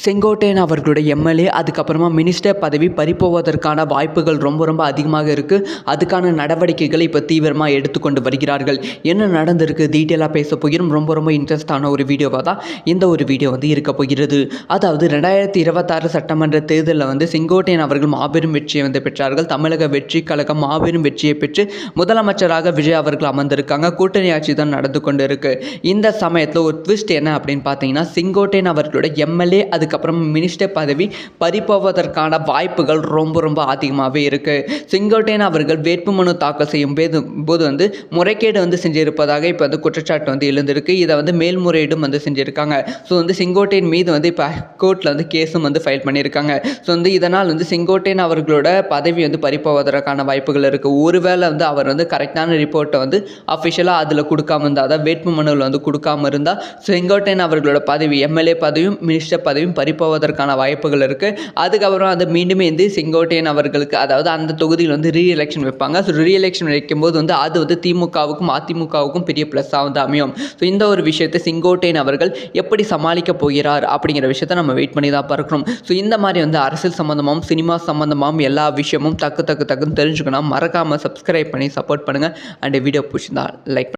செங்கோட்டையன் அவர்களுடைய எம்எல்ஏ அதுக்கப்புறமா மினிஸ்டர் பதவி பறிப்போவதற்கான வாய்ப்புகள் ரொம்ப அதிகமாக இருக்குது. அதுக்கான நடவடிக்கைகளை இப்போ தீவிரமாக எடுத்துக்கொண்டு வருகிறார்கள். என்ன நடந்திருக்கு டீட்டெயிலாக பேச போகிறோம். ரொம்ப இன்ட்ரெஸ்டான ஒரு வீடியோவாக தான் இந்த ஒரு வீடியோ இருக்க போகிறது. அதாவது 2026 சட்டமன்ற தேர்தலில் செங்கோட்டையன் அவர்கள் மாபெரும் வெற்றியை பெற்றார்கள். தமிழக வெற்றி கழகம் மாபெரும் வெற்றியை பெற்று முதலமைச்சராக விஜய் அவர்கள் அமர்ந்திருக்காங்க. கூட்டணி ஆட்சி தான் நடந்து கொண்டு இருக்கு. இந்த சமயத்தில் ஒரு ட்விஸ்ட் என்ன அப்படின்னு பார்த்தீங்கன்னா, செங்கோட்டையன் அவர்களுடைய எம்எல்ஏ அதுக்கப்புறம் மினிஸ்டர் பதவி பறிப்போவதற்கான வாய்ப்புகள் ரொம்ப அதிகமாகவே இருக்குது. செங்கோட்டையன் அவர்கள் வேட்புமனு தாக்கல் செய்யும் போது முறைகேடு செஞ்சிருப்பதாக இப்போ குற்றச்சாட்டு எழுந்திருக்கு. இதை மேல்முறையீடும் செஞ்சுருக்காங்க. ஸோ செங்கோட்டையன் மீது இப்போ கோர்ட்டில் கேஸும் ஃபைல் பண்ணியிருக்காங்க. ஸோ இதனால் செங்கோட்டையன் அவர்களோட பதவி பறிப்போவதற்கான வாய்ப்புகள் இருக்குது. ஒருவேளை அவர் கரெக்டான ரிப்போர்ட்டை அஃபிஷியலாக அதில் கொடுக்காம இருந்தால், அதாவது வேட்புமனுவில் கொடுக்காம இருந்தால் செங்கோட்டையன் அவர்களோட பதவி எம்எல்ஏ பதவியும் மினிஸ்டர் பதவியும் பறிப்போவதற்கான வாய்ப்புகள் இருக்குது. அதுக்கப்புறம் மீண்டுமே செங்கோட்டையன் அவர்களுக்கு, அதாவது அந்த தொகுதியில் ரீஎலெக்ஷன் வைப்பாங்க. ஸோ ரீஎலெக்ஷன் வைக்கும்போது அது திமுகவுக்கும் அதிமுகவுக்கும் பெரிய ப்ளஸ்ஸாக அமையும். ஸோ இந்த ஒரு விஷயத்தை செங்கோட்டையன் அவர்கள் எப்படி சமாளிக்க போகிறார் அப்படிங்கிற விஷயத்தை நம்ம வெயிட் பண்ணி தான் பார்க்கணும். ஸோ இந்த மாதிரி அரசியல் சம்மந்தமாகவும் சினிமா சம்மந்தமாகவும் எல்லா விஷயமும் டக்குன்னு தெரிஞ்சுக்கணும். மறக்காமல் சப்ஸ்கிரைப் பண்ணி சப்போர்ட் பண்ணுங்கள். அண்ட் வீடியோ பிடிச்சிருந்தா லைக்